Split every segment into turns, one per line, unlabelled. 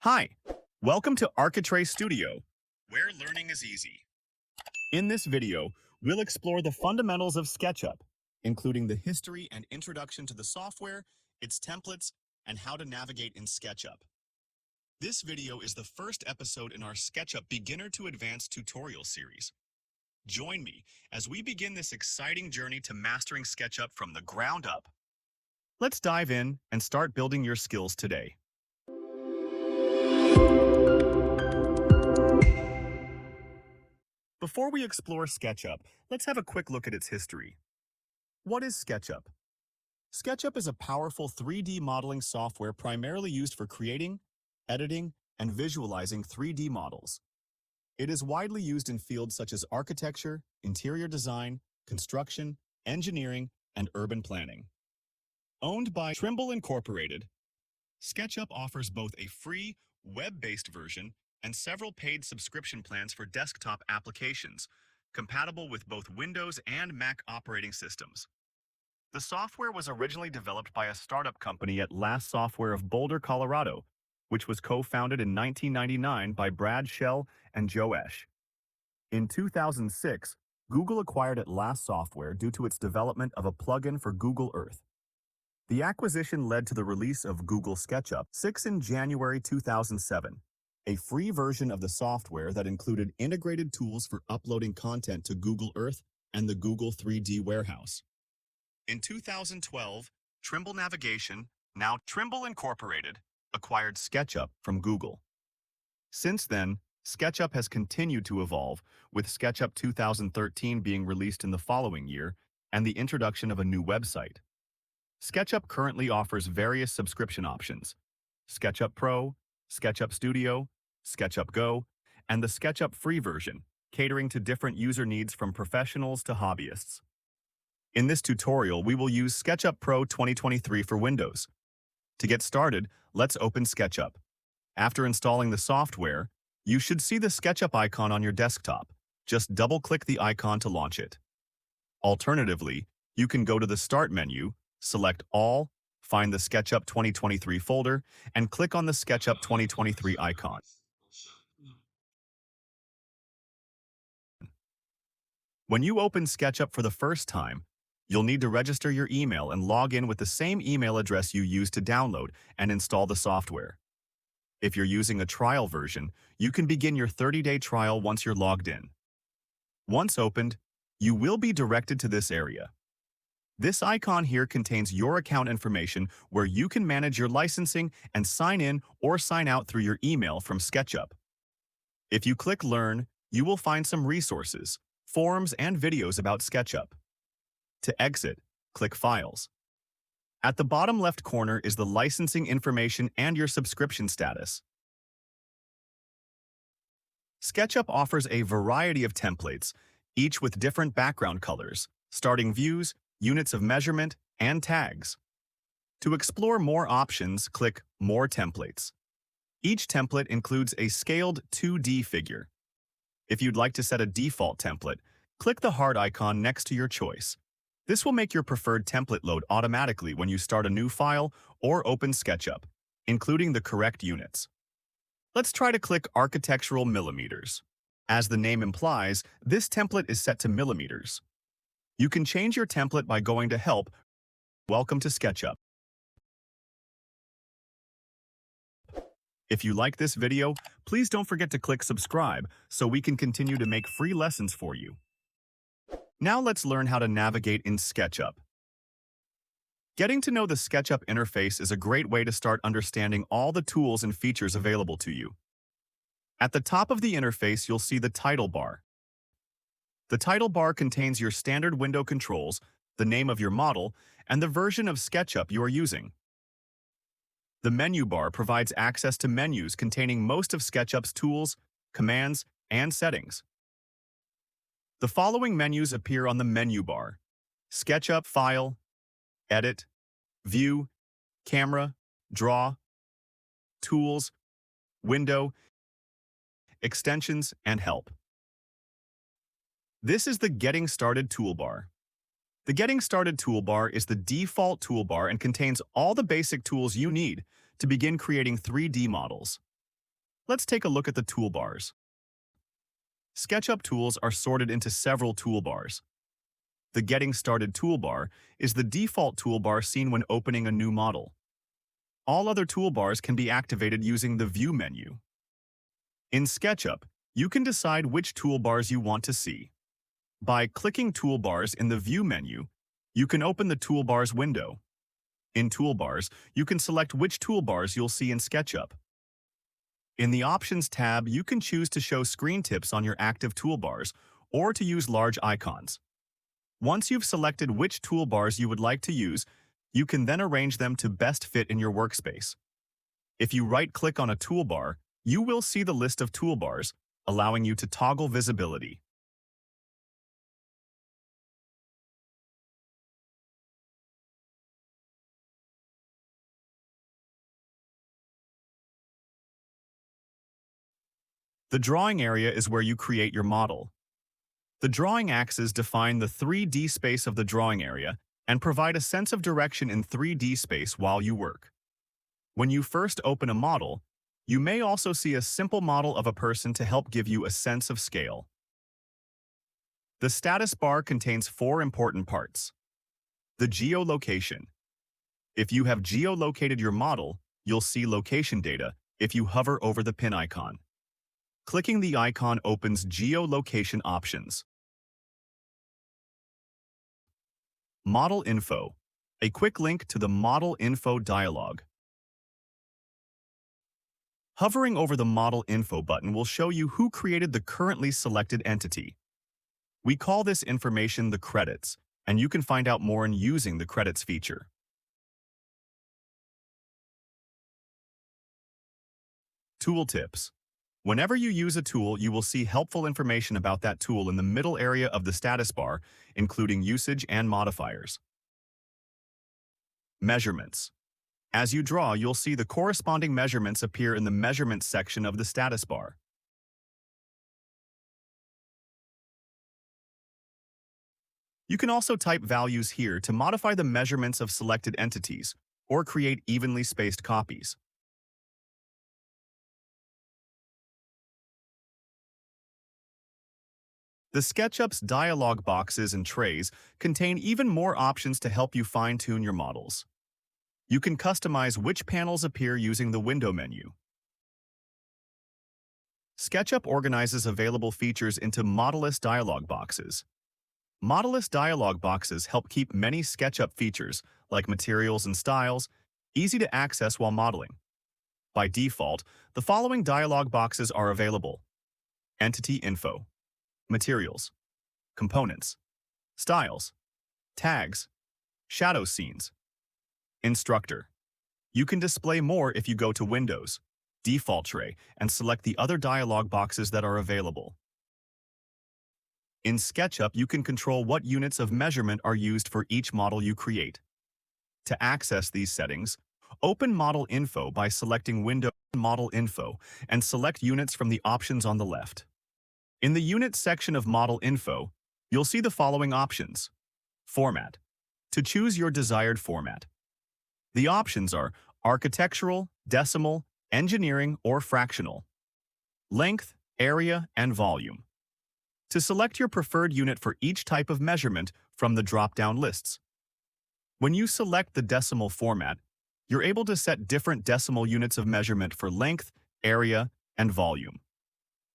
Hi, welcome to Architrave Studio, where learning is easy. In this video, we'll explore the fundamentals of SketchUp, including the history and introduction to the software, its templates, and how to navigate in SketchUp. This video is the first episode in our SketchUp Beginner to Advanced tutorial series. Join me as we begin this exciting journey to mastering SketchUp from the ground up. Let's dive in and start building your skills today. Before we explore SketchUp, let's have a quick look at its history. What is SketchUp? SketchUp is a powerful 3D modeling software primarily used for creating, editing, and visualizing 3D models. It is widely used in fields such as architecture, interior design, construction, engineering, and urban planning. Owned by Trimble Incorporated, SketchUp offers both a free, web-based version and several paid subscription plans for desktop applications, compatible with both Windows and Mac operating systems. The software was originally developed by a startup company at Last Software of Boulder, Colorado, which was co-founded in 1999 by Brad Shell and Joe Esch. In 2006, Google acquired At Last Software due to its development of a plugin for Google Earth. The acquisition led to the release of Google SketchUp 6 in January 2007. A free version of the software that included integrated tools for uploading content to Google Earth and the Google 3D Warehouse. In 2012, Trimble Navigation, now Trimble Incorporated, acquired SketchUp from Google. Since then, SketchUp has continued to evolve, with SketchUp 2013 being released in the following year and the introduction of a new website. SketchUp currently offers various subscription options: SketchUp Pro, SketchUp Studio, SketchUp Go, and the SketchUp free version, catering to different user needs from professionals to hobbyists. In this tutorial, we will use SketchUp Pro 2023 for Windows. To get started, let's open SketchUp. After installing the software, you should see the SketchUp icon on your desktop. Just double-click the icon to launch it. Alternatively, you can go to the Start menu, select All, find the SketchUp 2023 folder, and click on the SketchUp 2023 icon. When you open SketchUp for the first time, you'll need to register your email and log in with the same email address you used to download and install the software. If you're using a trial version, you can begin your 30-day trial once you're logged in. Once opened, you will be directed to this area. This icon here contains your account information where you can manage your licensing and sign in or sign out through your email from SketchUp. If you click Learn, you will find some resources, forums, and videos about SketchUp. To exit, click Files. At the bottom left corner is the licensing information and your subscription status. SketchUp offers a variety of templates, each with different background colors, starting views, units of measurement, and tags. To explore more options, click More Templates. Each template includes a scaled 2D figure. If you'd like to set a default template, click the heart icon next to your choice. This will make your preferred template load automatically when you start a new file or open SketchUp, including the correct units. Let's try to click Architectural Millimeters. As the name implies, this template is set to millimeters. You can change your template by going to Help. Welcome to SketchUp. If you like this video, please don't forget to click subscribe so we can continue to make free lessons for you. Now let's learn how to navigate in SketchUp. Getting to know the SketchUp interface is a great way to start understanding all the tools and features available to you. At the top of the interface, you'll see the title bar. The title bar contains your standard window controls, the name of your model, and the version of SketchUp you are using. The menu bar provides access to menus containing most of SketchUp's tools, commands, and settings. The following menus appear on the menu bar: SketchUp, File, Edit, View, Camera, Draw, Tools, Window, Extensions, and Help. This is the Getting Started toolbar. The Getting Started toolbar is the default toolbar and contains all the basic tools you need to begin creating 3D models. Let's take a look at the toolbars. SketchUp tools are sorted into several toolbars. The Getting Started toolbar is the default toolbar seen when opening a new model. All other toolbars can be activated using the View menu. In SketchUp, you can decide which toolbars you want to see. By clicking Toolbars in the View menu, you can open the Toolbars window. In Toolbars, you can select which toolbars you'll see in SketchUp. In the Options tab, you can choose to show screen tips on your active toolbars or to use large icons. Once you've selected which toolbars you would like to use, you can then arrange them to best fit in your workspace. If you right-click on a toolbar, you will see the list of toolbars, allowing you to toggle visibility. The drawing area is where you create your model. The drawing axes define the 3D space of the drawing area and provide a sense of direction in 3D space while you work. When you first open a model, you may also see a simple model of a person to help give you a sense of scale. The status bar contains 4 important parts. The geolocation. If you have geolocated your model, you'll see location data if you hover over the pin icon. Clicking the icon opens geolocation options. Model Info, a quick link to the Model Info dialog. Hovering over the Model Info button will show you who created the currently selected entity. We call this information the credits, and you can find out more in using the credits feature. Tooltips. Whenever you use a tool, you will see helpful information about that tool in the middle area of the status bar, including usage and modifiers. Measurements. As you draw, you'll see the corresponding measurements appear in the Measurements section of the status bar. You can also type values here to modify the measurements of selected entities or create evenly spaced copies. The SketchUp's dialog boxes and trays contain even more options to help you fine-tune your models. You can customize which panels appear using the Window menu. SketchUp organizes available features into Modellist dialog boxes. Modellist dialog boxes help keep many SketchUp features, like materials and styles, easy to access while modeling. By default, the following dialog boxes are available: Entity Info, Materials, Components, Styles, Tags, Shadow Scenes, Instructor. You can display more if you go to Windows, Default Tray, and select the other dialog boxes that are available. In SketchUp, you can control what units of measurement are used for each model you create. To access these settings, open Model Info by selecting Window Model Info and select Units from the options on the left. In the Units section of Model Info, you'll see the following options. Format. To choose your desired format. The options are architectural, decimal, engineering, or fractional. Length, area, and volume. To select your preferred unit for each type of measurement from the drop-down lists. When you select the decimal format, you're able to set different decimal units of measurement for length, area, and volume.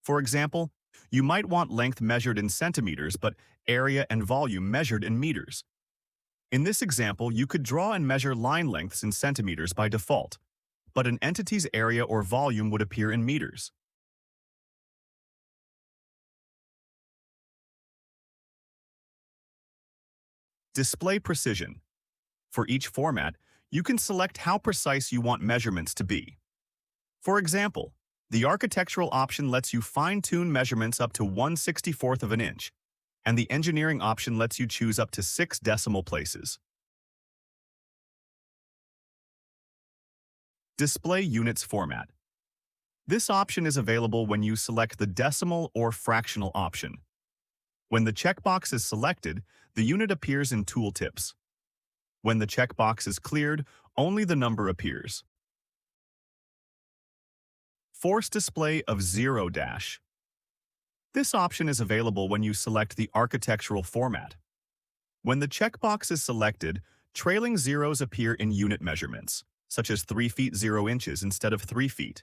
For example, you might want length measured in centimeters but area and volume measured in meters. In this example, you could draw and measure line lengths in centimeters by default, but an entity's area or volume would appear in meters. Display precision. For each format, you can select how precise you want measurements to be. For example, the architectural option lets you fine-tune measurements up to 1/64 of an inch, and the engineering option lets you choose up to 6 decimal places. Display units format. This option is available when you select the decimal or fractional option. When the checkbox is selected, the unit appears in tooltips. When the checkbox is cleared, only the number appears. Force display of 0 dash. This option is available when you select the architectural format. When the checkbox is selected, trailing zeros appear in unit measurements, such as 3 feet 0 inches instead of 3 feet.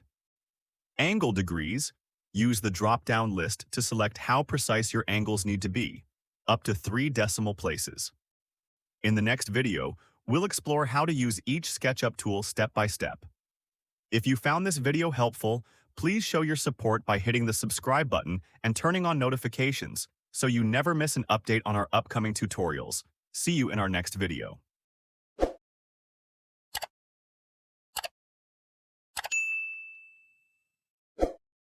Angle degrees, use the drop-down list to select how precise your angles need to be, up to 3 decimal places. In the next video, we'll explore how to use each SketchUp tool step by step. If you found this video helpful, please show your support by hitting the subscribe button and turning on notifications so you never miss an update on our upcoming tutorials. See you in our next video.